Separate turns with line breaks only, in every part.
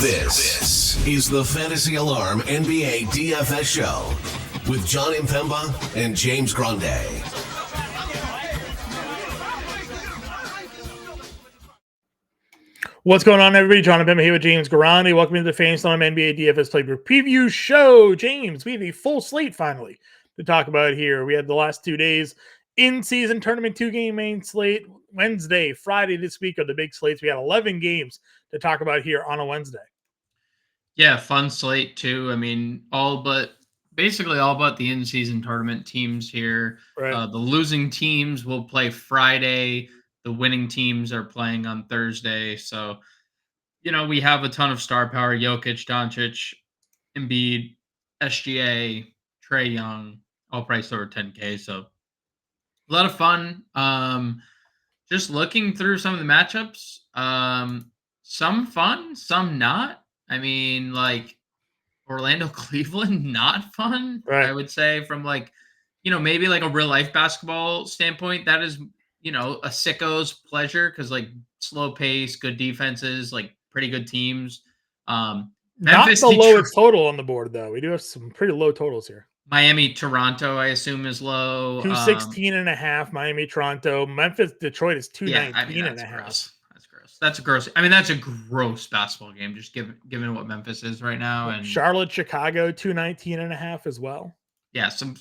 This is the Fantasy Alarm NBA DFS show with Jon Impemba and James Grande.
What's going on, everybody? Jon Impemba here with James Grande. Welcome to the Fantasy Alarm NBA DFS Playbook Preview Show. James, we have a full slate finally to talk about here. We had the last 2 days in-season tournament 2-game main slate. Wednesday, Friday this week are the big slates. We had 11 games to talk about here on a Wednesday.
Yeah, fun slate too. I mean, basically all but the in-season tournament teams here.
Right.
The losing teams will play Friday. The winning teams are playing on Thursday. So, we have a ton of star power. Jokic, Doncic, Embiid, SGA, Trae Young, all priced over 10K. So a lot of fun. Just looking through some of the matchups. Some fun, some not. I mean, like Orlando, Cleveland, not fun.
Right.
I would say from maybe like a real life basketball standpoint, that is, a sicko's pleasure because like slow pace, good defenses, like pretty good teams.
Memphis, not the lowest total on the board though. We do have some pretty low totals here.
Miami, Toronto, I assume is low.
216 and a half. Miami, Toronto, Memphis, Detroit is 219 and a half.
Gross. That's gross. I mean, that's a gross basketball game, just given what Memphis is right now. And
Charlotte, Chicago, 219 and a half as well.
Yeah, some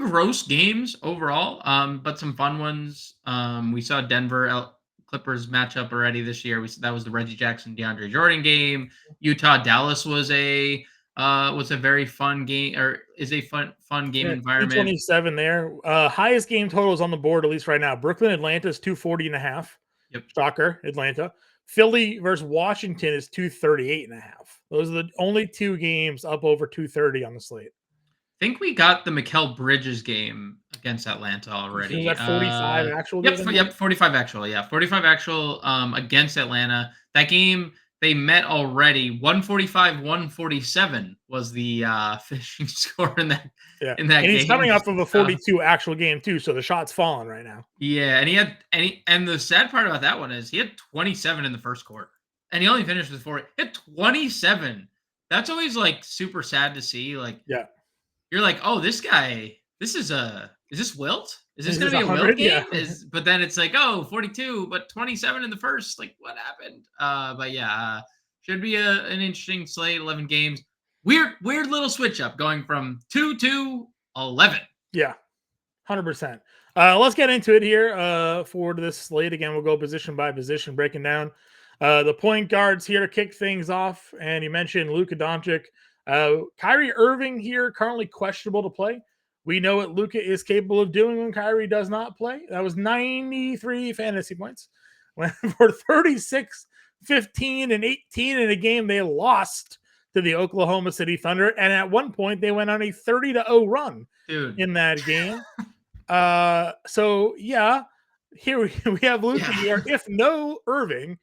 gross games overall, but some fun ones. We saw Denver Clippers matchup already this year. That was the Reggie Jackson, DeAndre Jordan game. Utah Dallas was a very fun game, or is a fun game environment.
227 there. Highest game totals on the board, at least right now. Brooklyn, Atlanta is 240 and a half.
Yep.
Shocker, Atlanta. Philly versus Washington is 238 and a half. Those are the only two games up over 230 on the slate.
I think we got the Mikal Bridges game against Atlanta already.
Is that 45 actual?
Yep, 45 actual. Yeah, 45 actual against Atlanta. That game, they met already. 145-147 was the finishing score in that game.
And he's coming off of a 42 actual game too, so the shot's falling right now.
Yeah, and the sad part about that one is he had 27 in the first quarter, and he only finished with 40. He had 27. That's always like super sad to see. Like,
yeah.
You're like, oh, this guy, is this Wilt? Is this going to be a Wilt game?
Yeah.
But then it's like, oh, 42, but 27 in the first. Like, what happened? But yeah, should be an interesting slate, 11 games. Weird little switch up going from 2 to 11.
Yeah, 100%. Let's get into it here for this slate. Again, we'll go position by position, breaking down the point guards here to kick things off. And you mentioned Luka Doncic. Kyrie Irving here, currently questionable to play. We know what Luka is capable of doing when Kyrie does not play. That was 93 fantasy points. Went for 36, 15, and 18 in a game they lost to the Oklahoma City Thunder. And at one point, they went on a 30-0 run in that game. So, yeah, here we have Luka here. If no Irving,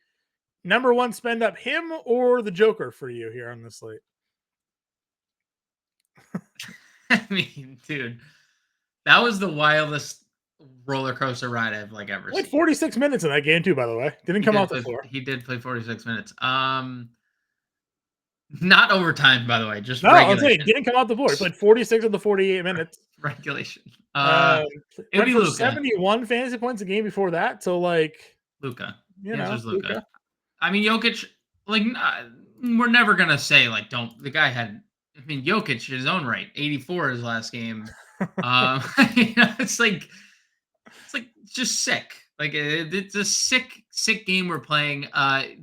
number one, spend up him or the Joker for you here on this slate.
I mean, dude, that was the wildest roller coaster ride I've ever seen.
46 minutes in that game too, by the way. Didn't come off the floor.
He did play 46 minutes. Not overtime, by the way. Just
regulation. I'm saying, didn't come off the floor. He played 46 of the 48 minutes.
Regulation.
It'd be Luka. 71 fantasy points a game before that. So
Luka.
Luka.
I mean, Jokic. We're never gonna say don't. The guy had. I mean, Jokic in his own right, 84 his last game. It's just sick. It's a sick game we're playing.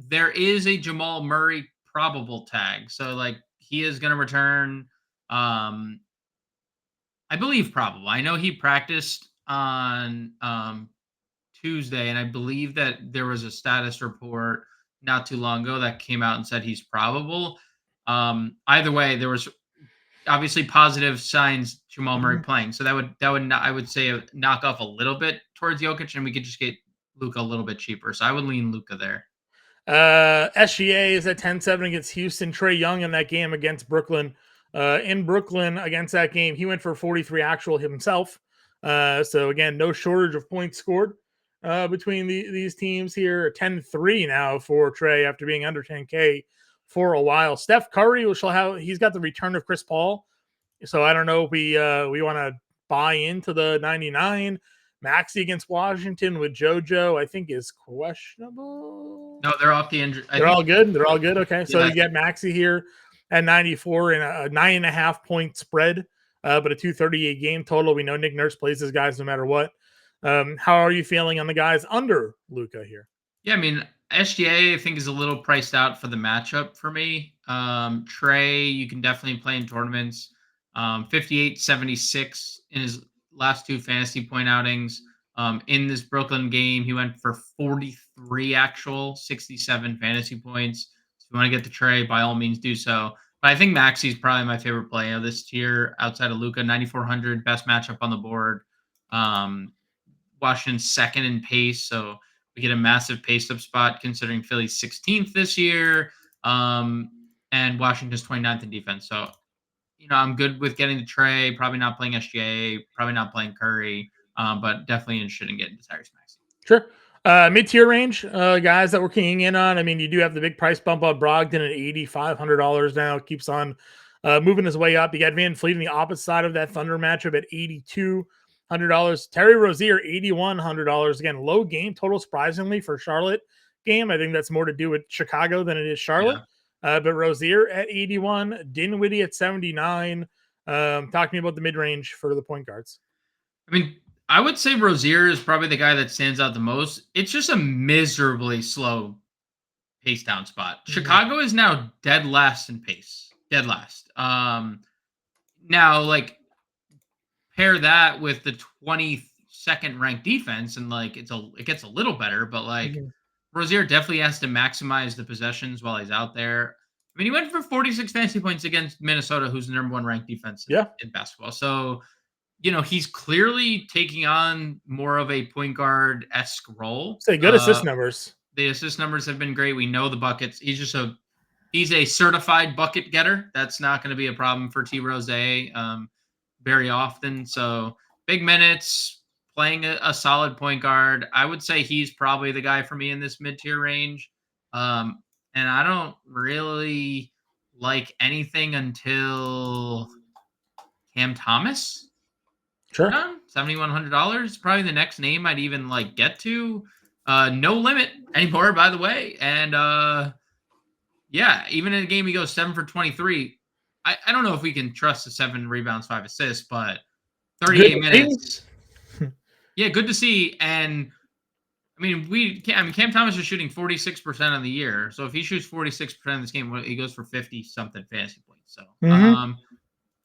There is a Jamal Murray probable tag, so he is going to return. I believe probable. I know he practiced on Tuesday, and I believe that there was a status report not too long ago that came out and said he's probable. Either way, there was obviously positive signs Jamal Murray playing. So that would I would say knock off a little bit towards Jokic, and we could just get Luka a little bit cheaper. So I would lean Luka there.
SGA is at 10-7 against Houston. Trae Young in that game against Brooklyn. In Brooklyn against that game, he went for 43 actual himself. So again, no shortage of points scored between these teams here. 10-3 now for Trae after being under 10K for a while. Steph Curry, he's got the return of Chris Paul. So I don't know if we want to buy into the 99. Maxey against Washington with JoJo, I think is questionable.
No, they're off the injury.
They're all good. They're all good. Okay, so
Yeah.
you get Maxey here at 94 in a 9.5 point spread, but a 238 game total. We know Nick Nurse plays his guys no matter what. How are you feeling on the guys under Luka here?
Yeah, I mean, SGA I think is a little priced out for the matchup for me. Trey, you can definitely play in tournaments. 58-76 in his last 2 fantasy point outings. In this Brooklyn game, he went for 43 actual, 67 fantasy points. So if you want to get the Trey, by all means do so. But I think Maxey's probably my favorite play of this tier outside of Luka. 9,400, best matchup on the board. Washington's second in pace, so we get a massive pace up spot considering Philly's 16th this year, and Washington's 29th in defense. So, I'm good with getting the Trey, probably not playing SGA, probably not playing Curry, but definitely interested in getting to Tyrese Maxey.
Sure. Mid-tier range guys that we're keying in on. I mean, you do have the big price bump on Brogdon at $8,500 now. It keeps on moving his way up. You got Van Fleet on the opposite side of that Thunder matchup at $8,200. Terry Rozier, $8,100. Again, low game total, surprisingly, for Charlotte game. I think that's more to do with Chicago than it is Charlotte. Yeah. But Rozier at 81, Dinwiddie at 79. Talk to me about the mid-range for the point guards.
I mean, I would say Rozier is probably the guy that stands out the most. It's just a miserably slow pace down spot. Mm-hmm. Chicago is now dead last in pace. Dead last. Now, like, pair that with the 22nd ranked defense, and like it gets a little better, but like Rozier definitely has to maximize the possessions while he's out there. I mean, he went for 46 fantasy points against Minnesota, who's the number 1 ranked defense in basketball. So, he's clearly taking on more of a point guard-esque role.
Say good assist numbers.
The assist numbers have been great. We know the buckets. He's a certified bucket getter. That's not going to be a problem for T. Rose very often. So big minutes, playing a solid point guard. I would say he's probably the guy for me in this mid-tier range. And I don't really like anything until Cam Thomas.
Sure.
$7,100. Probably the next name I'd even get to. No limit anymore, by the way. And even in a game he goes 7 for 23. I don't know if we can trust the 7 rebounds, 5 assists, but 38 minutes. Yeah, good to see. And I mean, Cam Thomas is shooting 46% on the year. So if he shoots 46% of this game, he goes for 50 something fantasy points. So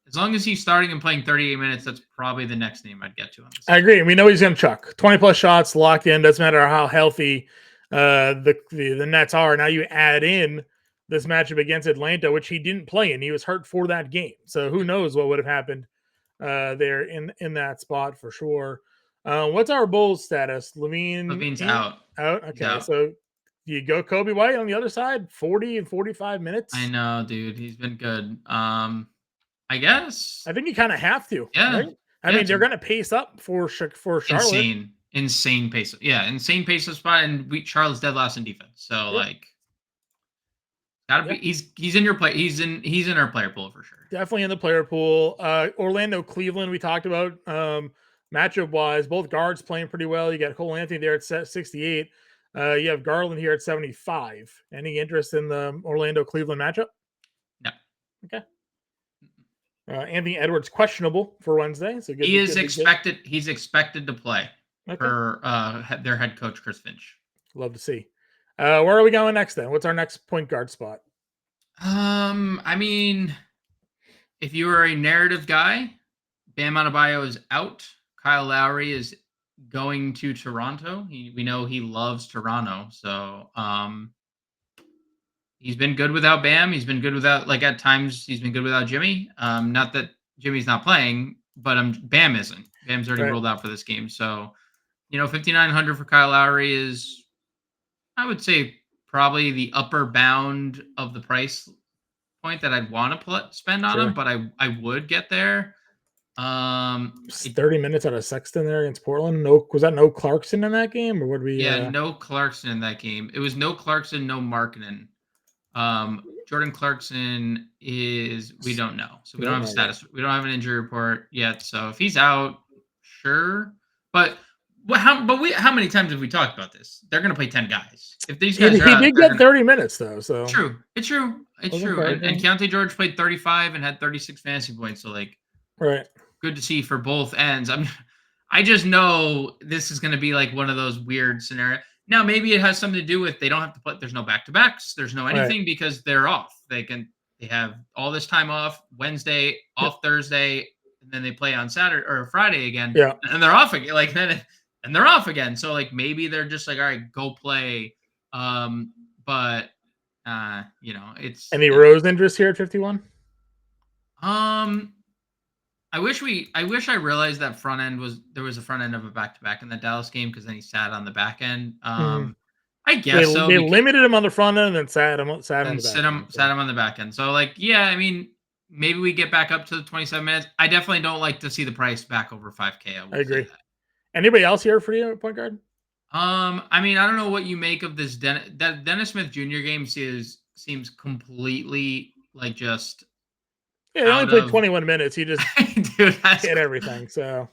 as long as he's starting and playing 38 minutes, that's probably the next name I'd get to on this.
I agree. We know he's going to chuck 20 plus shots locked in. Doesn't matter how healthy the Nets are. Now you add in this matchup against Atlanta, which he didn't play in. He was hurt for that game. So who knows what would have happened there in that spot for sure. What's our Bulls status?
Levine's out.
Out? Okay. So you go Kobe White on the other side, 40 and 45 minutes.
I know, dude. He's been good. I guess.
I think you kind of have to.
Yeah.
Right? I mean, they're going to pace up for Charlotte.
Insane pace. Yeah, insane pace of spot, and Charlotte's dead last in defense. So gotta be. He's in your play. He's in our player pool for sure.
Definitely in the player pool. Orlando, Cleveland. We talked about matchup wise. Both guards playing pretty well. You got Cole Anthony there at 68. You have Garland here at 75. Any interest in the Orlando Cleveland matchup?
No.
Okay. Anthony Edwards questionable for Wednesday, so
he is expected. He's expected to play for their head coach Chris Finch.
Love to see. Where are we going next then? What's our next point guard spot?
I mean, if you are a narrative guy, Bam Adebayo is out. Kyle Lowry is going to Toronto. We know he loves Toronto, so he's been good without Bam. He's been good without, at times, he's been good without Jimmy. Not that Jimmy's not playing, but Bam isn't. Bam's already ruled out for this game. So, $5,900 for Kyle Lowry is, I would say, probably the upper bound of the price point that I'd want to spend on him, but I would get there.
30 minutes out of Sexton there against Portland. Was that no Clarkson in that game, or would we?
Yeah, no Clarkson in that game. It was no Clarkson, no Markkanen. Jordan Clarkson we don't know. So we don't have a status. We don't have an injury report yet. So if he's out, sure. But how many times have we talked about this? They're going to play 10 guys. If these guys are out,
he did get 30 minutes though. So
it's true. It's true. And Keontae George played 35 and had 36 fantasy points. So like,
right.
Good to see for both ends. I just know this is going to be like one of those weird scenarios. Now, maybe it has something to do with they don't have to play. There's no back-to-backs. There's no anything because they're off. They have all this time off Wednesday, off Thursday, and then they play on Saturday or Friday again.
Yeah.
And they're off again. And they're off again. So like maybe they're just like, all right, go play. But it's
any Rose interest here at 51?
I wish I realized that there was a front end of a back-to-back in the Dallas game because then he sat on the back end. I guess
they limited him on the front end and then sat him on the back end.
So like, yeah, maybe we get back up to the 27 minutes. I definitely don't like to see the price back over 5K.
I agree. Anybody else here for you at point guard?
I don't know what you make of this. That Dennis Smith Jr. game seems completely like just.
Yeah, he only played 21 minutes. He just hit everything. So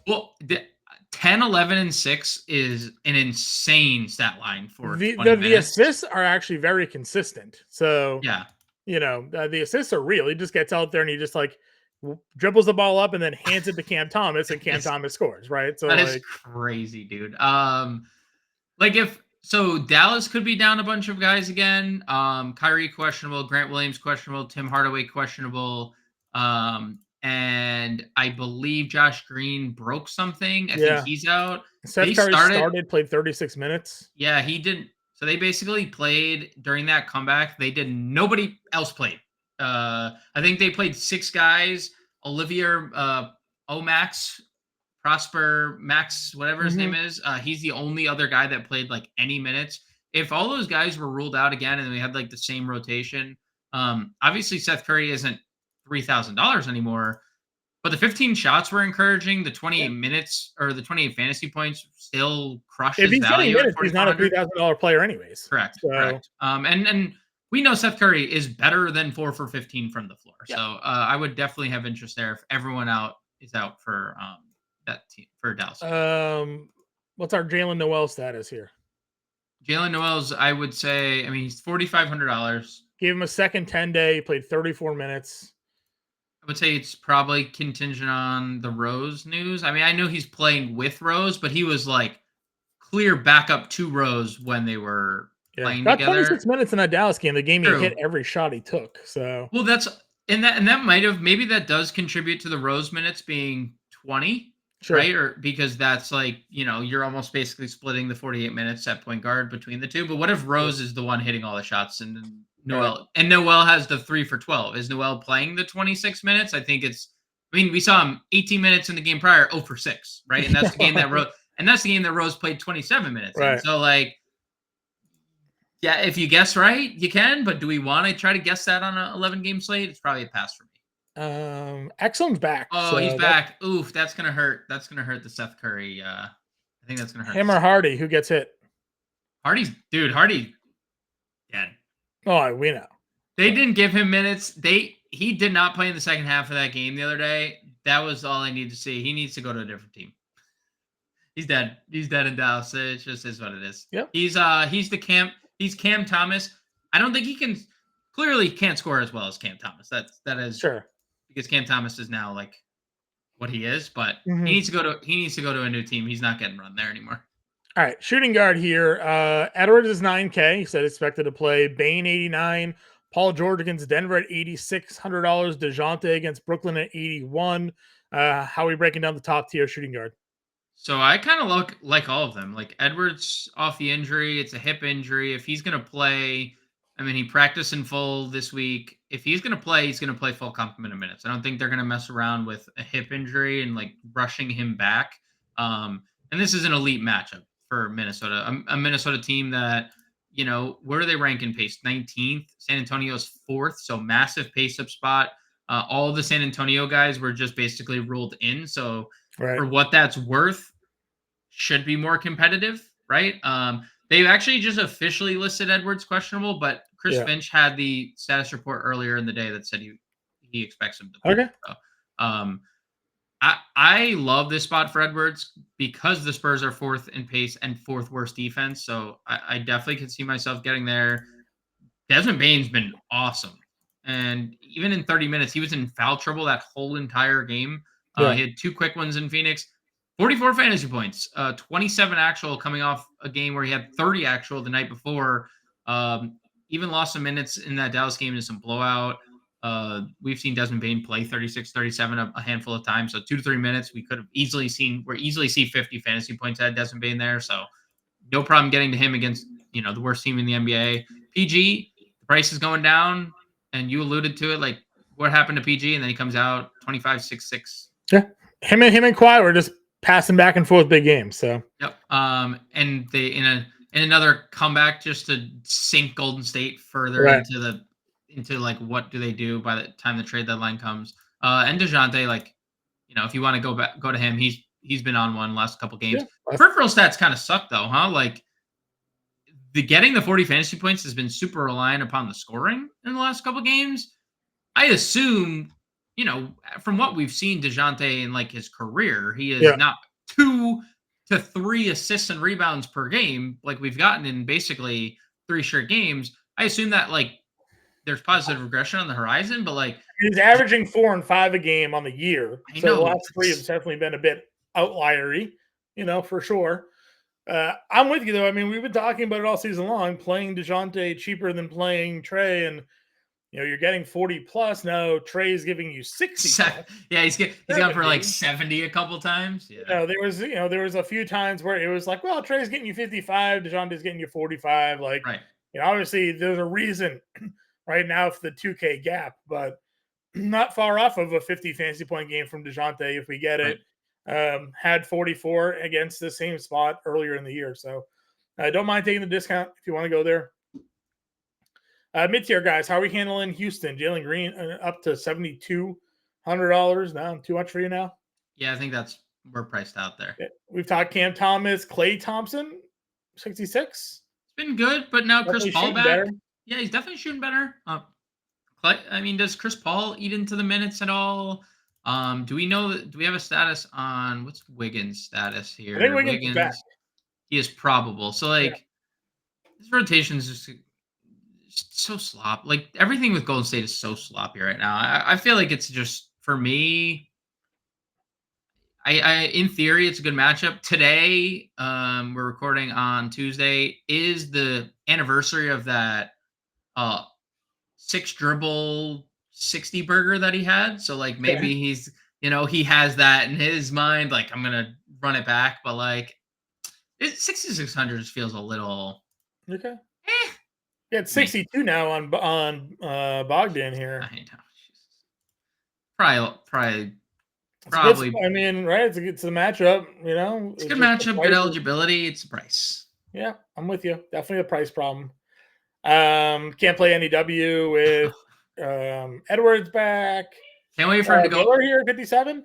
10, 11, and 6 is an insane stat line for
the assists are actually very consistent. So
yeah,
the assists are real. He just gets out there and he just like dribbles the ball up and then hands it to Cam Thomas, and Cam Thomas scores. Right? So
that is crazy, dude. So Dallas could be down a bunch of guys again. Kyrie questionable, Grant Williams questionable, Tim Hardaway questionable. And I believe Josh Green broke something. I think he's out.
Seth Curry started, played 36 minutes.
Yeah, he didn't. So they basically played during that comeback. Nobody else played. I think they played 6 guys. Olivier Omax, Prosper Max, whatever his name is. He's the only other guy that played like any minutes. If all those guys were ruled out again and we had like the same rotation, obviously Seth Curry isn't $3,000 anymore, but the 15 shots were encouraging. The 28 minutes or the 28 fantasy points still crushes
if he's
value.
Minutes, he's not a $3,000 player anyways.
Correct. And we know Seth Curry is better than 4 for 15 from the floor. Yeah. So I would definitely have interest there if everyone is out for that team for Dallas.
What's our Jalen Noel status here?
Jalen Noel's, I would say, he's $4,500.
Give him a second 10-day. He played 34 minutes.
I would say it's probably contingent on the Rose news. I know he's playing with Rose, but he was like clear backup to Rose when they were playing
got
together.
26 minutes in that Dallas game. The game he hit every shot he took. So
that might have maybe that does contribute to the Rose minutes being 20, right? Or because that's like you're almost basically splitting the 48 minutes at point guard between the two. But what if Rose is the one hitting all the shots and then Noel has the 3 for 12. Is Noel playing the 26 minutes? I think we saw him 18 minutes in the game prior, 0 for 6, right? And that's the game that Rose played 27 minutes.
Right.
So like, yeah, if you guess right, you can, but do we want to try to guess that on an 11 game slate? It's probably a pass for me.
Exum's back.
Oh, he's back. Oof, that's going to hurt. That's going to hurt the Seth Curry. I think that's going to hurt
him or Hardy. Who gets hit?
Hardy dead.
Oh, we know.
They didn't give him minutes. He did not play in the second half of that game the other day. That was all I need to see. He needs to go to a different team. He's dead. He's dead in Dallas. It just is what it is.
Yep.
He's Cam Thomas. I don't think he can't score as well as Cam Thomas. That is
sure.
Because Cam Thomas is now like what he is, but he needs to go to a new team. He's not getting run there anymore.
All right, shooting guard here. Edwards is 9K. He said expected to play. Bain 89. Paul George against Denver at $8,600. DeJounte against Brooklyn at 81. How are we breaking down the top tier shooting guard?
So I kind of look like all of them. Like Edwards off the injury. It's a hip injury. If he's going to play, he practiced in full this week. If he's going to play, he's going to play full complement of minutes. I don't think they're going to mess around with a hip injury and like rushing him back. And this is an elite matchup for Minnesota, a Minnesota team that, where do they rank in pace? 19th. San Antonio's 4th, so massive pace up spot. All the San Antonio guys were just basically ruled in. So for what that's worth, should be more competitive, right? They've actually just officially listed Edwards questionable, but Chris Finch had the status report earlier in the day that said he expects him to play.
Okay.
So, I love this spot for Edwards because the Spurs are 4th in pace and 4th worst defense. So I definitely can see myself getting there. Desmond Bane's been awesome. And even in 30 minutes, he was in foul trouble that whole entire game. He had 2 quick ones in Phoenix, 44 fantasy points, 27 actual coming off a game where he had 30 actual the night before. Even lost some minutes in that Dallas game in some blowout. We've seen Desmond Bane play 36, 37 a handful of times. So 2 to 3 minutes, we could have easily see 50 fantasy points at Desmond Bane there. So no problem getting to him against, the worst team in the NBA. PG, the price is going down, and you alluded to it. Like, what happened to PG? And then he comes out 25, 6-6.
Yeah. Him and Kawhi were just passing back and forth big games. So
yep. And they in another comeback just to sink Golden State further into like what do they do by the time the trade deadline comes. And DeJounte, like, if you want to go to him, he's been on one last couple games. Yeah. Peripheral stats kind of suck though, huh? Like getting the 40 fantasy points has been super reliant upon the scoring in the last couple games. I assume, from what we've seen DeJounte in like his career, he is not 2 to 3 assists and rebounds per game like we've gotten in basically 3 straight games. I assume that like there's positive regression on the horizon, but like
he's averaging 4 and 5 a game on the year. So the last 3 have definitely been a bit outliery, for sure. I'm with you though. I mean, we've been talking about it all season long, playing DeJounte cheaper than playing Trey, and you're getting 40 plus. Now Trey's giving you 60.
Yeah, he's gone for like 70 a couple times. Yeah.
There was a few times where it was like, well, Trey's getting you 55, DeJounte's getting you 45. Like, obviously there's a reason right now for the 2K gap, but not far off of a 50 fantasy point game from DeJounte if we get it. Had 44 against the same spot earlier in the year. So don't mind taking the discount if you want to go there. Mid-tier guys, how are we handling Houston? Jalen Green up to $7,200 now. Too much for you now?
Yeah, I think we're priced out there.
We've talked Cam Thomas, Klay Thompson, 66. It's
been good, but now
definitely
Chris Paul back.
Better.
Yeah, he's definitely shooting better. Klay, I mean, does Chris Paul eat into the minutes at all? Do we have a status on what's Wiggins' status here?
I think Wiggins is back.
He is probable. So like his rotation is just so sloppy. Like everything with Golden State is so sloppy right now. I feel like it's just for me. I in theory it's a good matchup. Today, we're recording on Tuesday, is the anniversary of that 6 dribble 60 burger that he had. So like maybe he's he has that in his mind. Like I'm gonna run it back, but like 6,600 just feels a little
okay. Yeah, it's 62 now on Bogdan here.
I know. Probably.
I mean, right? It's a matchup.
It's a good matchup, good eligibility. It's a price.
Yeah, I'm with you. Definitely a price problem. Can't play NEW with Edwards back.
Can't wait for him to go.
Miller here at 57.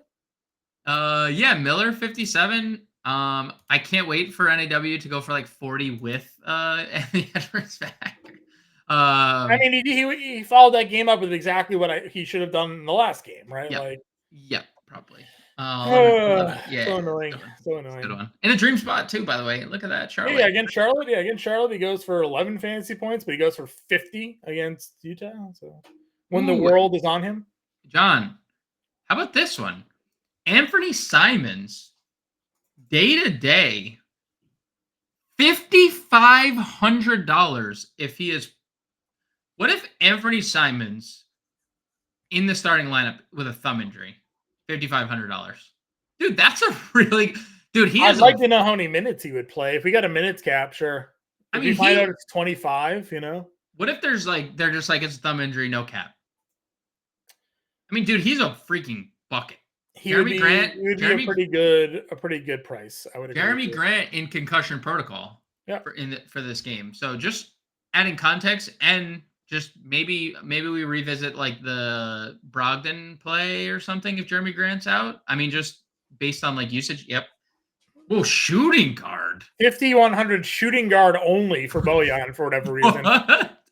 Miller 57. I can't wait for NAW to go for like 40 with Anthony Edwards back.
I mean, he followed that game up with exactly what he should have done in the last game, right?
Yep, probably.
So annoying. So annoying.
Good one. In a dream spot too, by the way. Look at that, Charlotte.
Yeah, against Charlotte, he goes for 11 fantasy points, but he goes for 50 against Utah. So when the world is on him.
John, how about this one? Anthony Simons, day to day, $5,500 if he is. What if Anthony Simons in the starting lineup with a thumb injury? $5,500. Dude, that's a really
I'd like to know how many minutes he would play. If we got a minutes cap, sure. If we find out it's 25,
What if they're just like it's a thumb injury, no cap? I mean, dude, he's a freaking bucket.
Jeremy Grant would be a pretty good price. I would agree.
Jeremy Grant in concussion protocol.
Yeah.
For this game. So just adding context and just maybe we revisit like the Brogdon play or something if Jeremy Grant's out. I mean, just based on like usage. Yep. Oh, shooting guard.
5,100 shooting guard only for Bojan for whatever reason.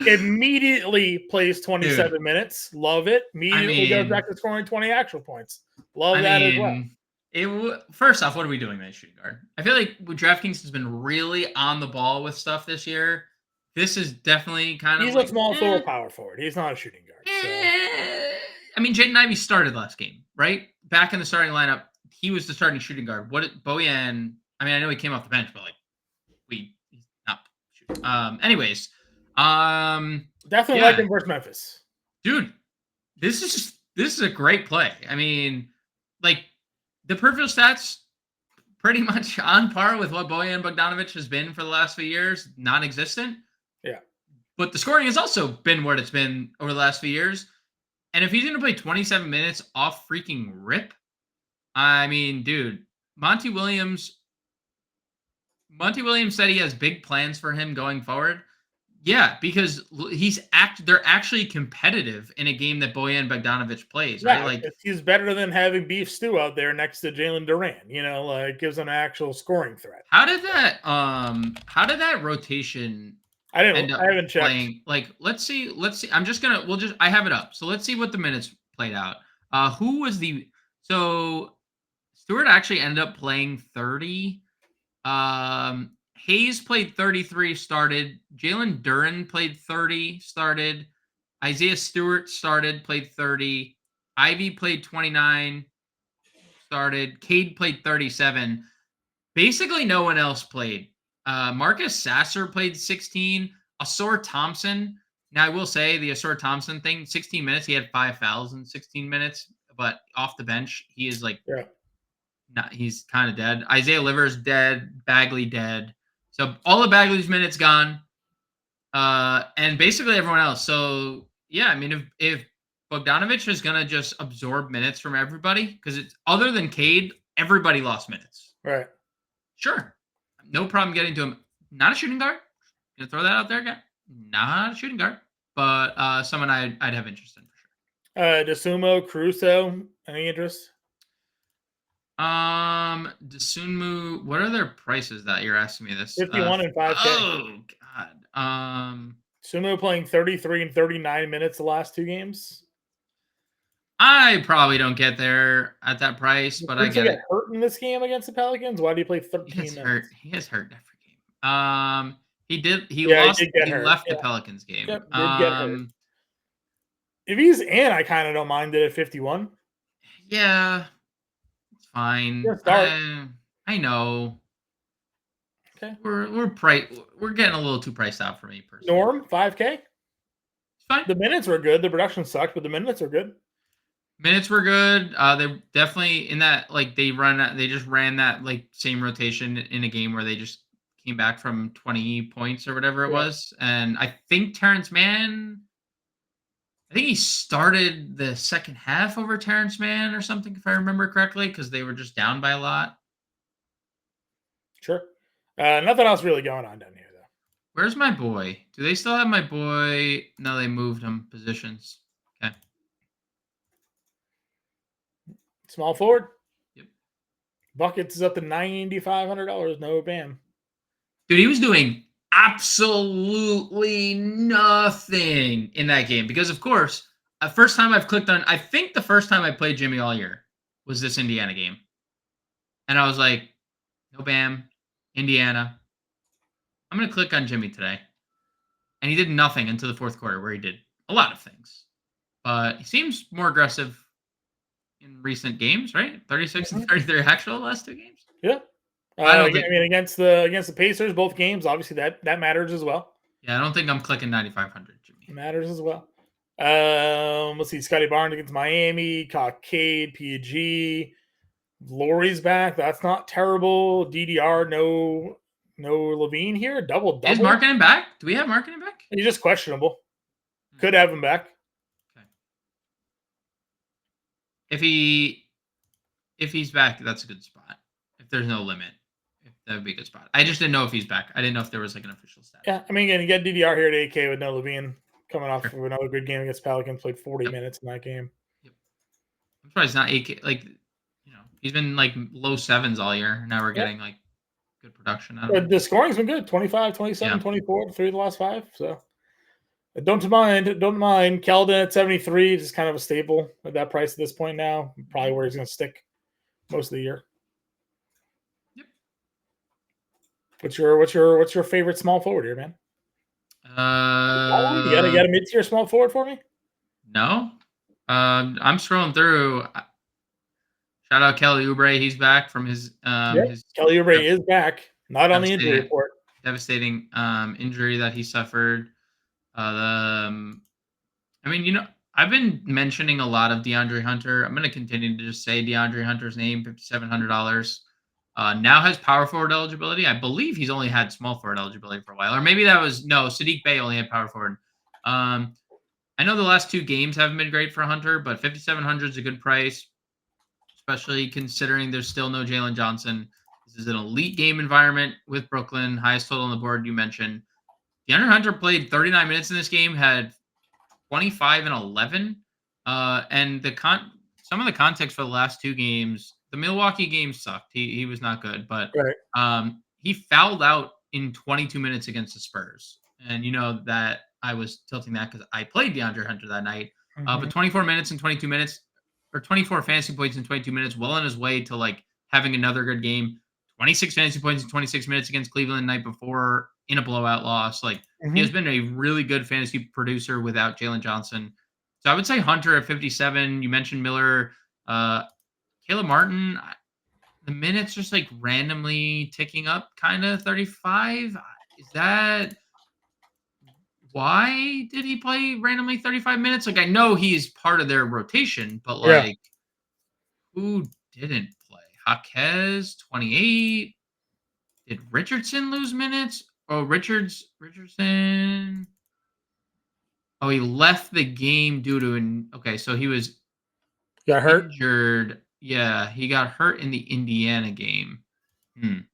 Immediately plays 27 minutes. Love it. Immediately goes back to scoring 20 actual points. Love that as well.
First off, what are we doing with shooting guard? I feel like DraftKings has been really on the ball with stuff this year. This is definitely kind of
He's a small forward, power forward. He's not a shooting guard. So.
I mean, Jaden Ivey started last game, right? Back in the starting lineup, he was the starting shooting guard. Bojan? I mean, I know he came off the bench, but he's not shooting. Anyways,
definitely like him versus Memphis,
dude. This is a great play. I mean, like the peripheral stats, pretty much on par with what Bojan Bogdanovic has been for the last few years, non-existent.
Yeah,
but the scoring has also been what it's been over the last few years. And if he's going to play 27 minutes off freaking rip, I mean, dude, Monty Williams said he has big plans for him going forward. Yeah, because they're actually competitive in a game that Bojan Bogdanovic plays, right? Like
he's better than having Beef Stew out there next to Jalen Duran. Gives him an actual scoring threat.
How did that rotation
I haven't checked.
Playing? Like, let's see. I have it up. So let's see what the minutes played out. Who was so Stewart actually ended up playing 30. Hayes played 33, started. Jalen Duran played 30, started. Isaiah Stewart started, played 30. Ivy played 29, started. Cade played 37. Basically, no one else played. Marcus Sasser played 16. Asor Thompson. Now, I will say the Asor Thompson thing, 16 minutes. He had 5 fouls in 16 minutes, but off the bench, he is he's kind of dead. Isaiah Livers dead. Bagley dead. So all of Bagley's minutes gone. And basically everyone else. So, yeah, I mean, if Bogdanovic is going to just absorb minutes from everybody, because it's other than Cade, everybody lost minutes.
Right.
Sure. No problem getting to him. Not a shooting guard. Gonna throw that out there again. Not a shooting guard, but someone I'd have interest in for
sure. DeSumo, Caruso, any interest?
DeSumo, what are their prices that you're asking me this?
51 and 5K.
Oh God.
Sumo playing 33 and 39 minutes the last 2 games.
I probably don't get there at that price, but I get it.
Hurt in this game against the Pelicans. Why do you play 13 minutes?
He has hurt every game. He left the Pelicans game.
Yep, did get hurt. If he's in, I kind of don't mind it at 51.
Yeah, it's fine. I know.
Okay,
we're getting a little too priced out for me personally.
Norm, 5K.
It's fine.
The minutes were good. The production sucked, but the minutes are good.
Minutes were good. They're definitely in that, like, they just ran that like same rotation in a game where they just came back from 20 points or whatever it was. And I think Terrence Mann, he started the second half over Terrence Mann or something, if I remember correctly, because they were just down by a lot.
Sure. Nothing else really going on down here, though.
Where's my boy? Do they still have my boy? No, they moved him positions. Okay.
Small forward.
Yep.
Buckets is up to $9,500. No Bam.
Dude, he was doing absolutely nothing in that game because, of course, the first time I've clicked on, I think the first time I played Jimmy all year was this Indiana game. And I was like, no Bam, Indiana. I'm going to click on Jimmy today. And he did nothing until the fourth quarter where he did a lot of things. But he seems more aggressive in recent games, right? 36 and 33 actual last 2 games.
Yeah. I mean, against the Pacers, both games, obviously that matters as well.
Yeah, I don't think I'm clicking 9,500, Jimmy.
It matters as well. Let's see. Scotty Barnes against Miami, Cockade, PG. Laurie's back. That's not terrible. DDR, no Levine here. Double.
Is Markkanen back? Do we have Markkanen back?
He's just questionable. Could have him back.
Okay. If he's back, that's a good spot. If there's no limit, that would be a good spot. I just didn't know if he's back. I didn't know if there was like an official stat.
Yeah, I mean, again, you get DDR here at 8K with no Levine coming off of another good game against Pelicans. Played 40 minutes in that game.
Yep. I'm surprised it's not 8K. Like, he's been like low 7s all year. Now we're getting like good production out of him.
The scoring's been good. 25, 27, 24, 3 of the last 5. So Don't mind. Keldon at 73 is kind of a staple at that price at this point now. Probably where he's going to stick most of the year.
Yep.
What's your favorite small forward here, man? You got a mid-tier small forward for me?
No. I'm scrolling through. Shout out Kelly Oubre. He's back from his
Kelly Oubre is back. Not on the injury report.
Devastating injury that he suffered. I mean, I've been mentioning a lot of DeAndre Hunter. I'm going to continue to just say DeAndre Hunter's name, $5,700. Now has power forward eligibility. I believe he's only had small forward eligibility for a while. Or maybe Sadiq Bey only had power forward. I know the last 2 games haven't been great for Hunter, but 5,700 is a good price, especially considering there's still no Jalen Johnson. This is an elite game environment with Brooklyn. Highest total on the board you mentioned. DeAndre Hunter played 39 minutes in this game, had 25 and 11. And some of the context for the last 2 games, the Milwaukee game sucked. He was not good, but he fouled out in 22 minutes against the Spurs. And you know that I was tilting that because I played DeAndre Hunter that night. But 24 minutes and 22 minutes, or 24 fantasy points in 22 minutes, well on his way to like having another good game. 26 fantasy points in 26 minutes against Cleveland the night before in a blowout loss. Like he has been a really good fantasy producer without Jalen Johnson. So I would say Hunter at 57. You mentioned Miller, Caleb Martin. The minutes just like randomly ticking up, kind of 35. Is that why did he play randomly 35 minutes? Like I know he's part of their rotation, but like who didn't play? Jaquez, 28. Did Richardson lose minutes? Oh, Richardson. Oh, he left the game due to so he was
got hurt.
Injured. Yeah, he got hurt in the Indiana game. Maybe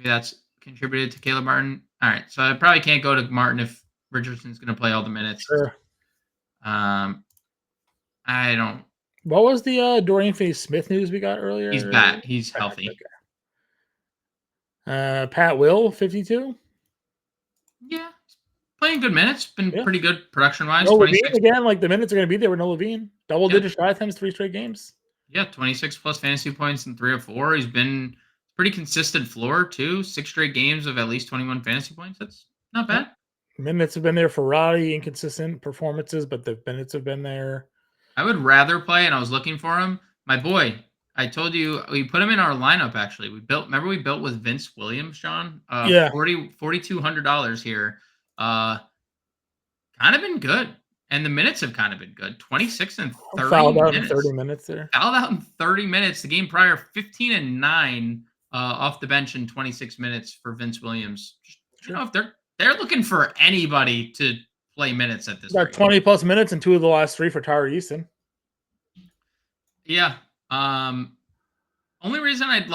that's contributed to Caleb Martin. All right, so I probably can't go to Martin if Richardson's going to play all the minutes.
Sure.
I don't.
What was the Dorian Finney-Smith news we got earlier?
He's back. He's healthy.
Okay. Pat Will, 52.
Yeah, playing good minutes. Been pretty good production-wise.
No LaVine again. Like the minutes are going to be there with no LaVine. Double-digit shot attempts, 3 straight games.
Yeah, 26 plus fantasy points in 3 or 4. He's been pretty consistent floor too. 6 straight games of at least 21 fantasy points. That's not bad.
Minutes have been there for Roddy. Inconsistent performances, but the minutes have been there.
I would rather play, and I was looking for him. My boy, I told you we put him in our lineup. Actually, we built with Vince Williams, John. $4,200 here. Kind of been good, and the minutes have kind of been good. 26 and 30
fouled out
minutes.
In 30 minutes there.
Fouled out in 30 minutes. The game prior, 15 and 9 off the bench in 26 minutes for Vince Williams. Sure. If they're looking for anybody to play minutes at this
rate. 20 plus minutes and 2 of the last 3 for Tari Easton.
Yeah. Only reason I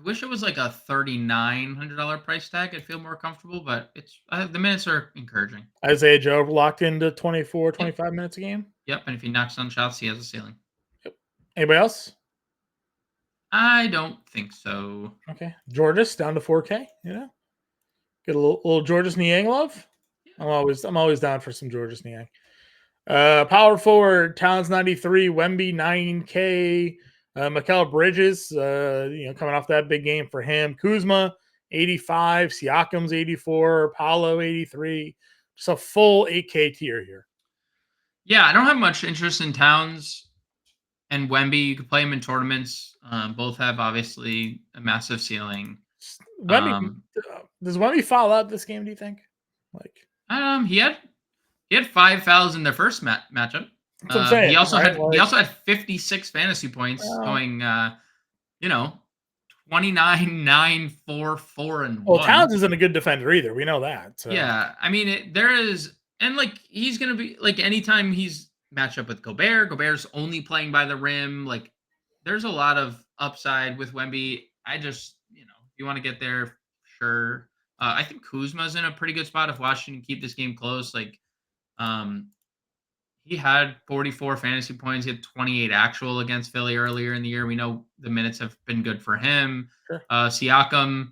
wish it was like a $3,900 price tag. I'd feel more comfortable, but the minutes are encouraging.
Isaiah Joe locked into 24, 25 minutes a game.
Yep. And if he knocks down shots, he has a ceiling.
Yep. Anybody else?
I don't think so.
Okay. Georges down to 4K. Get a little Georges Niang love. I'm always down for some Georges Niang. Power forward, Towns 93, Wemby 9K, Mikal Bridges, coming off that big game for him. Kuzma 85, Siakam's 84, Paolo 83. Just a full 8K tier here.
Yeah, I don't have much interest in Towns and Wemby. You could play them in tournaments. Both have obviously a massive ceiling.
Wemby, does Wemby foul out this game? Do you think?
He had 5 fouls in their first matchup.
That's what I'm saying.
He also had 56 fantasy points, going 29, 9, 4, 4, and 1.
Well, Towns isn't a good defender either. We know that. So.
Yeah, I mean there is, and he's gonna be anytime he's matched up with Gobert's only playing by the rim. There's a lot of upside with Wemby. I just if you want to get there, sure. I think Kuzma's in a pretty good spot if Washington keep this game close. He had 44 fantasy points. He had 28 actual against Philly earlier in the year. We know the minutes have been good for him.
Sure.
Siakam,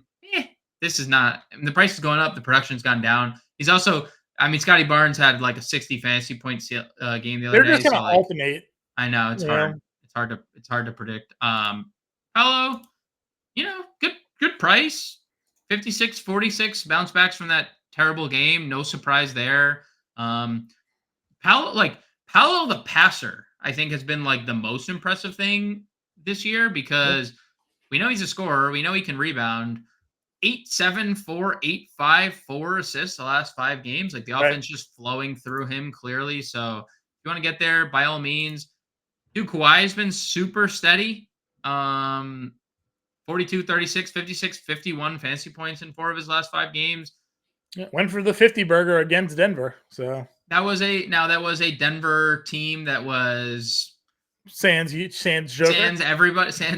this is not. The price is going up. The production's gone down. He's also, I mean, Scotty Barnes had like a 60 fantasy point game the other
They're
day.
just gonna
So like,
alternate.
I know it's hard. It's hard to predict. Paolo, good price. 56, 46 bounce backs from that terrible game. No surprise there. Paolo the passer, I think, has been like the most impressive thing this year because we know he's a scorer. We know he can rebound. 8, 7, 4, 8, 5, 4 assists the last 5 games. Like the offense just flowing through him clearly. So if you want to get there, by all means. Dude, Kawhi has been super steady. 42, 36, 56, 51 fantasy points in 4 of his last 5 games.
Yeah, went for the 50 burger against Denver. So
that was a Denver team that was
sans Joker.
Sans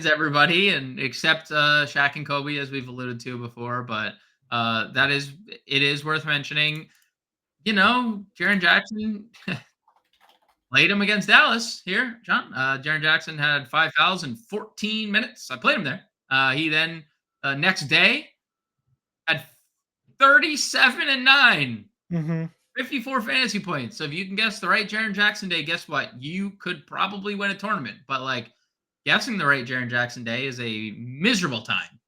everybody, and except Shaq and Kobe, as we've alluded to before. But it is worth mentioning. Jaren Jackson played him against Dallas here, John. Jaren Jackson had 5 fouls in 14 minutes. I played him there. He then next day had 37 and 9, 54 fantasy points. So if you can guess the right Jaren Jackson day, guess what? You could probably win a tournament. But like guessing the right Jaren Jackson day is a miserable time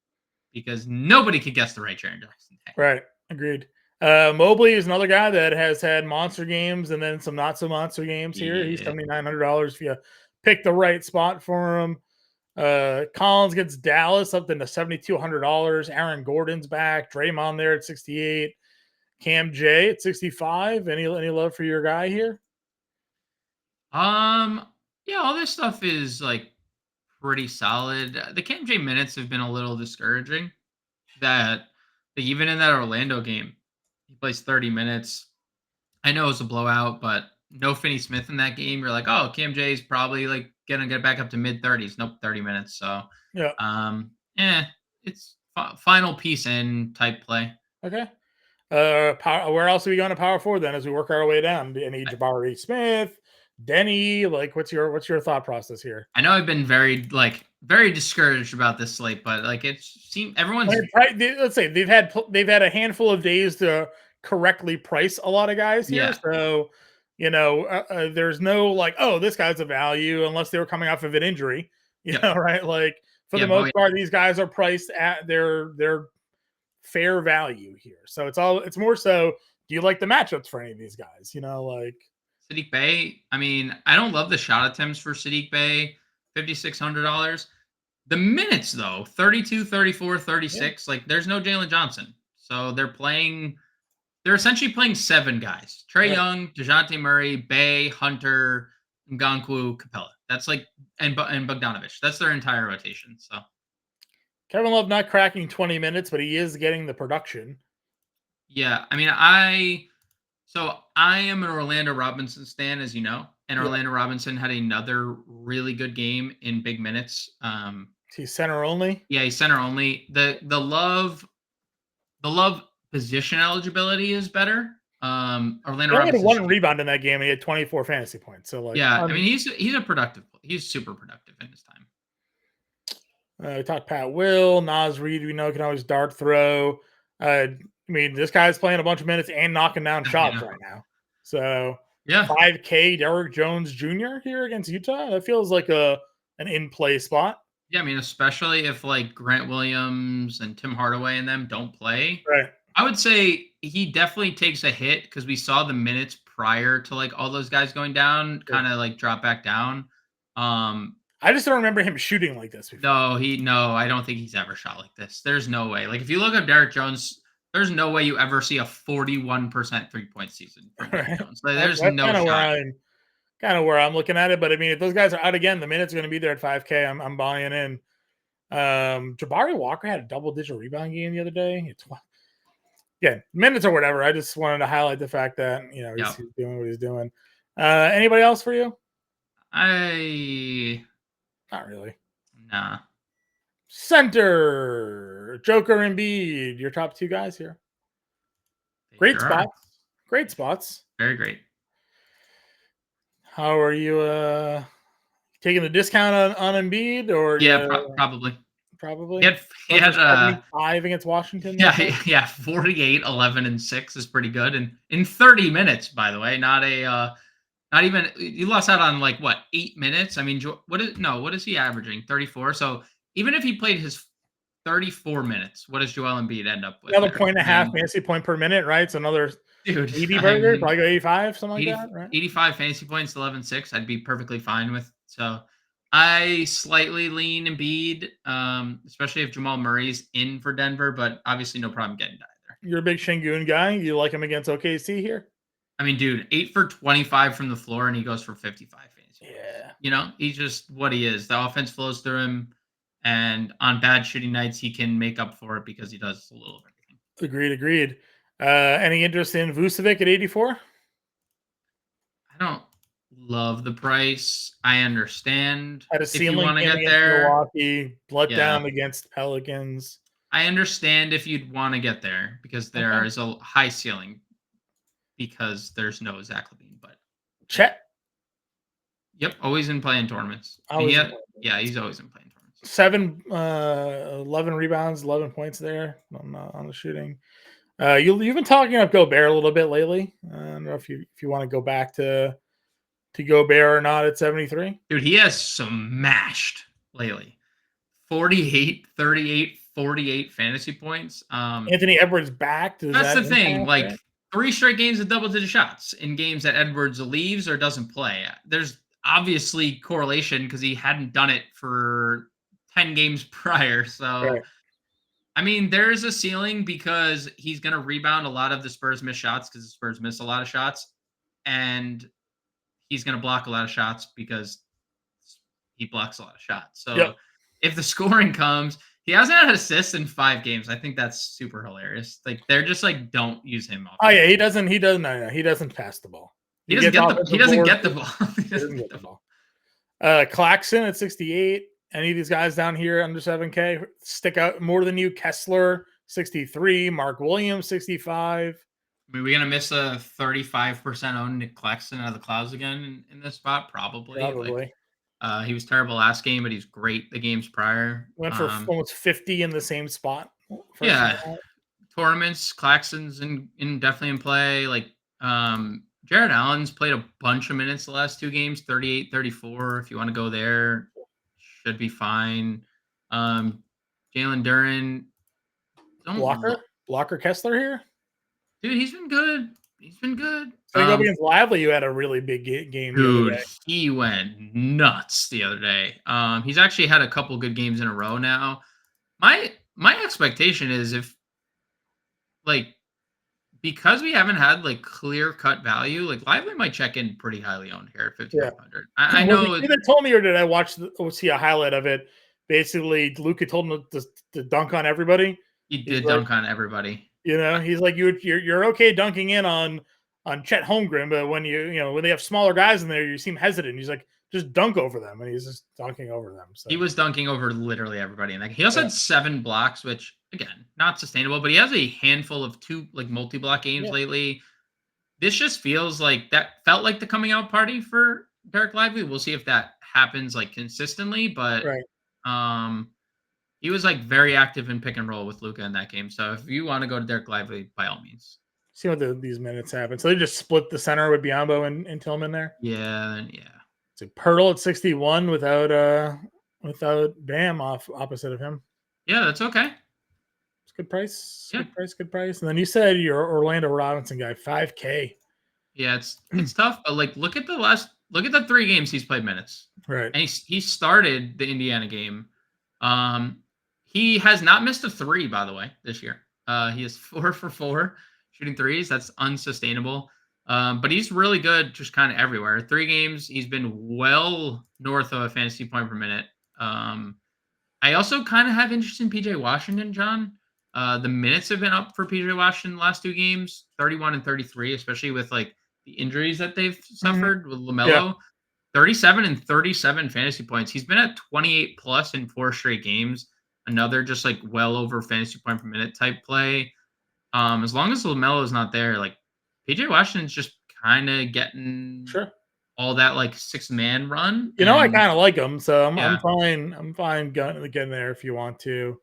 because nobody could guess the right Jaren Jackson day.
Right. Agreed. Mobley is another guy that has had monster games and then some not so monster games here. He's $7,900 if you pick the right spot for him. Collins gets Dallas up to $7,200. Aaron Gordon's back. Draymond there at 68. Cam J at 65. Any love for your guy here?
Yeah, all this stuff is like pretty solid. The Cam J minutes have been a little discouraging. That even in that Orlando game, he plays 30 minutes. I know it's a blowout, but no Finney Smith in that game. You're like, oh, Cam J is probably like gonna get back up to mid 30s. Nope, 30 minutes. So yeah, it's final piece in type play.
Okay. Where else are we going to power forward then as we work our way down? Any Jabari Smith, Denny? Like, what's your thought process here?
I know I've been very discouraged about this slate, but like it seems everyone's.
Let's say they've had a handful of days to correctly price a lot of guys here, so there's no like, oh, this guy's a value unless they were coming off of an injury, you know, right? Like for the most part, these guys are priced at their fair value here. So it's more so, do you like the matchups for any of these guys? Like
Saddiq Bey. I mean, I don't love the shot attempts for Saddiq Bey, $5,600. The minutes though, 32, 34, 36, like there's no Jalen Johnson. So they're essentially playing 7 guys. Trae Young, DeJounte Murray, Bey, Hunter, Ngannou, Capella. That's like and Bogdanovich. That's their entire rotation. So
Kevin Love not cracking 20 minutes, but he is getting the production.
Yeah, I mean, I am an Orlando Robinson stan, as you know, and Orlando Robinson had another really good game in big minutes.
He's center only.
Yeah, he's center only. The Love position eligibility is better. Orlando
Robinson had 1 rebound in that game, and he had 24 fantasy points. So like,
I mean, he's super productive in his time.
We talked Pat Will, Naz Reid. We know can always dart throw. I mean, this guy's playing a bunch of minutes and knocking down shots right now. So
yeah,
5K Derrick Jones Jr. here against Utah. That feels like an in-play spot.
Yeah, I mean, especially if like Grant Williams and Tim Hardaway and them don't play.
Right.
I would say he definitely takes a hit because we saw the minutes prior to like all those guys going down kind of like drop back down.
I just don't remember him shooting like this before.
No, I don't think he's ever shot like this. There's no way. Like if you look at Derrick Jones, there's no way you ever see a 41% 3-point season from Derrick Jones. Like, there's no shot.
Kind of where I'm looking at it, but I mean, if those guys are out again, the minutes are going to be there at 5K. I'm buying in. Jabari Walker had a double-digit rebound game the other day. Minutes or whatever. I just wanted to highlight the fact that he's doing what he's doing. Anybody else for you? Not really.
Nah.
Center, Joker and Embiid, your top 2 guys here. Great spots.
Very great.
How are you taking the discount on Embiid? Or
probably.
probably.
He had
75 against Washington.
Yeah, 48, 11, and 6 is pretty good. And in 30 minutes, by the way, not even you lost out on like what 8 minutes. I mean, what is he averaging? 34. So even if he played his 34 minutes, what does Joel Embiid end up with?
Another point and a half fantasy point per minute, right? It's another 80 burger, probably go 85, something like that, right?
85 fantasy points, 11-6. I'd be perfectly fine with. So I slightly lean Embiid, especially if Jamal Murray's in for Denver, but obviously no problem getting either.
You're a big Şengün guy. You like him against OKC here?
I mean, dude, 8 for 25 from the floor, and he goes for 55 fantasy points.
Yeah.
You know, he's just what he is. The offense flows through him, and on bad shooting nights, he can make up for it because he does a little of everything.
Agreed. Any interest in Vucevic at 84?
I don't love the price. I understand
At a
if you
ceiling
want to
game
get
against
there.
Milwaukee, let down against Pelicans.
I understand if you'd want to get there because there is a high ceiling because there's no Zach LaVine. But
Chet?
Yep, always in playing tournaments. He's always in playing tournaments.
11 rebounds, 11 points there on the shooting. You've been talking up Gobert a little bit lately. I don't know if you want to go back to Gobert or not at 73.
Dude, he has smashed lately. 48, 38, 48 fantasy points.
Anthony Edwards back.
That's the thing. Like 3 straight games of double-digit shots in games that Edwards leaves or doesn't play. There's obviously correlation because he hadn't done it for 10 games prior. So, I mean, there is a ceiling because he's going to rebound a lot of the Spurs missed shots because the Spurs miss a lot of shots. And he's going to block a lot of shots because he blocks a lot of shots. So if the scoring comes, he hasn't had assists in 5 games. I think that's super hilarious. Like they're just like, don't use him.
Oh yeah, he doesn't pass the ball.
He doesn't get the ball.
Claxton at 68. Any of these guys down here under 7K stick out more than you? Kessler 63, Mark Williams 65.
I mean, we're gonna miss a 35% owned Nick Claxton out of the clouds again in this spot, probably. He was terrible last game, but he's great the games prior.
Went for almost 50 in the same spot.
Tournaments, Claxton's definitely in play. Like Jared Allen's played a bunch of minutes the last 2 games, 38, 34. If you want to go there, should be fine. Jalen Duren.
Blocker Kessler here?
Dude, he's been good.
So you go up against Lively, you had a really big game.
Dude, he went nuts the other day. He's actually had a couple good games in a row now. My expectation is because we haven't had like clear cut value, like Lively might check in pretty highly owned here at 5,500. I know.
You either told me or did I see a highlight of it? Basically, Luka told him to dunk on everybody.
He did dunk on everybody.
You know, he's like, you're okay dunking in on Chet Holmgren, but when when they have smaller guys in there, you seem hesitant. He's like, just dunk over them, and he's just dunking over them. So
he was dunking over literally everybody, and he also had 7 blocks, which again, not sustainable. But he has a handful of 2 like multi-block games lately. This just feels like that felt like the coming out party for Derek Lively. We'll see if that happens like consistently, but he was like very active in pick and roll with Luka in that game. So if you want to go to Derek Lively, by all means.
See what these minutes happen. So they just split the center with Biyombo and Tillman there.
Yeah.
So Pirtle at 61 without Bam opposite of him.
Yeah, that's okay.
It's good price. Good price. And then you said you're Orlando Robinson guy, 5K.
Yeah, it's tough. But like, look at the 3 games he's played minutes.
Right.
And he started the Indiana game. He has not missed a 3, by the way, this year. He is 4 for 4 shooting threes. That's unsustainable. But he's really good just kind of everywhere. 3 games, he's been well north of a fantasy point per minute. I also kind of have interest in PJ Washington, John. The minutes have been up for PJ Washington the last 2 games, 31 and 33, especially with like the injuries that they've suffered with LaMelo. Yeah. 37 and 37 fantasy points. He's been at 28 plus in 4 straight games. Another just like well over fantasy point per minute type play. As long as LaMelo is not there, like PJ Washington's just kind of getting all that like 6-man run.
I kind of like him, so I'm
Yeah.
fine. I'm fine getting there if you want to.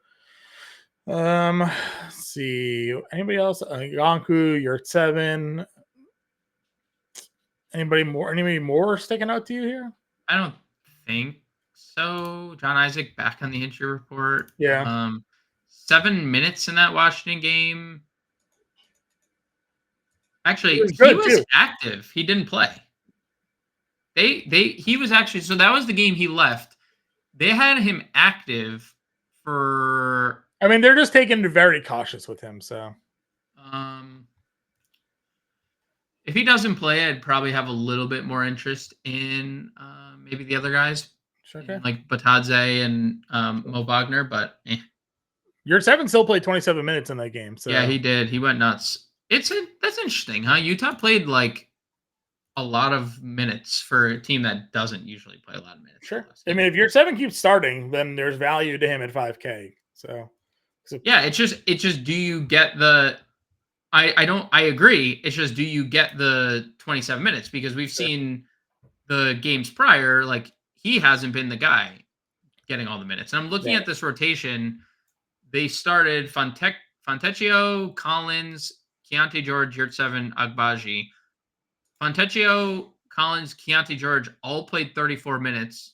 Let's see. Anybody else? Yonku, you're at 7. Anybody more sticking out to you here?
I don't think so. John Isaac back on the injury report.
Yeah.
7 minutes in that Washington game. Actually,
was
he
good,
was
too.
active. He didn't play. He was actually, so that was the game he left. They had him active for
I mean, they're just taking it very cautious with him, so.
If he doesn't play, I'd probably have a little bit more interest in maybe the other guys,
Okay.
like Batadze and Mo Wagner, but
Your 7 still played 27 minutes in that game, so.
yeah, he did. He went nuts. That's interesting, huh? Utah played like a lot of minutes for a team that doesn't usually play a lot of minutes.
Sure. I mean, if your 7 keeps starting, then there's value to him at 5K. So
yeah, it's just do you get the I agree. It's just, do you get the 27 minutes? Because we've seen the games prior, like he hasn't been the guy getting all the minutes. And I'm looking at this rotation. They started Fontecchio, Collins, Keontae George, Yurtseven, Agbaji. Fontecchio, Collins, Keontae George all played 34 minutes.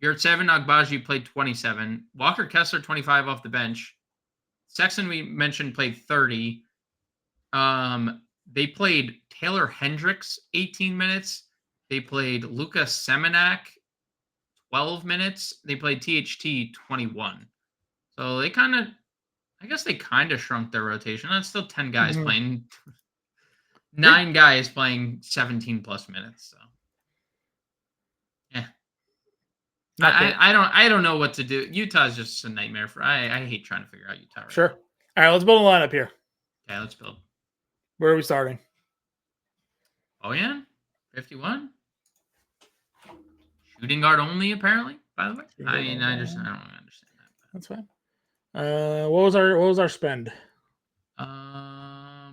Yurtseven, Agbaji played 27. Walker Kessler, 25 off the bench. Sexton, we mentioned, played 30. They played Taylor Hendricks 18 minutes. They played Luka Semenak 12 minutes. They played THT 21. So they kind of shrunk their rotation. That's still 10 guys playing. 9 guys playing 17 plus minutes. So yeah. I don't know what to do. Utah's just a nightmare for I hate trying to figure out Utah right
sure.
now.
All right, let's build a lineup here.
Okay, let's build.
Where are we starting?
Oh yeah, 51. Shooting guard only, apparently. By the way, I don't really understand that.
That's fine. What was our spend?
I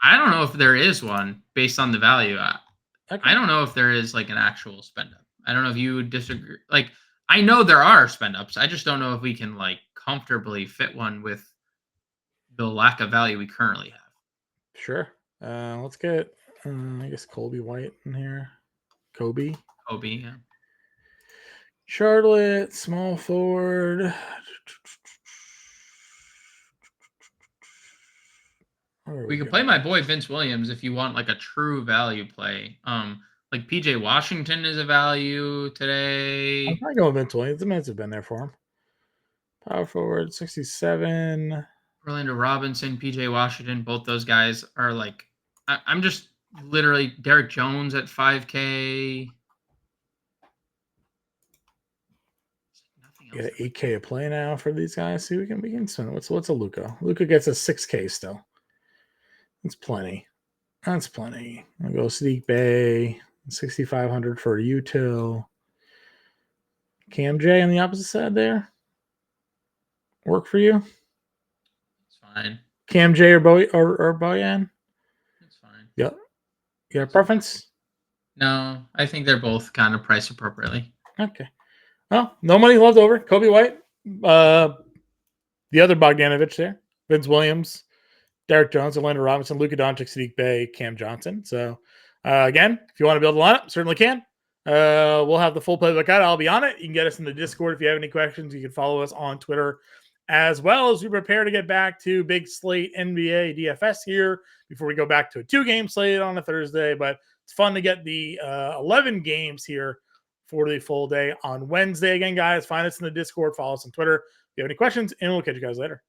don't know if there is one based on the value. I don't know if there is like an actual spend up. I don't know if you would disagree. Like, I know there are spend ups. I just don't know if we can like comfortably fit one with the lack of value we currently have.
Sure. Let's get I guess Colby White in here. Kobe, yeah. Charlotte, small forward.
We could play my boy Vince Williams if you want like a true value play. Like PJ Washington is a value today.
I'm probably going Vince Williams. The minutes have been there for him. Power forward, 67.
Orlando Robinson, PJ Washington, both those guys are like, I'm just literally Derek Jones at 5K.
Get an 8K a play now for these guys. See, we can spend. What's a Luka? Luka gets a 6K still. That's plenty. I'll go Sadiq Bay, 6,500 for a util. Cam J on the opposite side there. Work for you?
It's fine.
Cam J or Boyan?
That's fine.
Yep. You have a preference?
No, I think they're both kind of priced appropriately.
Okay. Well, no money left over. Kobe White, the other Bogdanovich there, Vince Williams, Derek Jones, Orlando Robinson, Luka Doncic, Sadiq Bey, Cam Johnson. So, again, if you want to build a lineup, certainly can. We'll have the full playbook out. I'll be on it. You can get us in the Discord if you have any questions. You can follow us on Twitter as well as we prepare to get back to big slate NBA DFS here before we go back to a 2-game slate on a Thursday. But it's fun to get the 11 games here for the full day on Wednesday. Again, guys, find us in the Discord, follow us on Twitter if you have any questions, and we'll catch you guys later.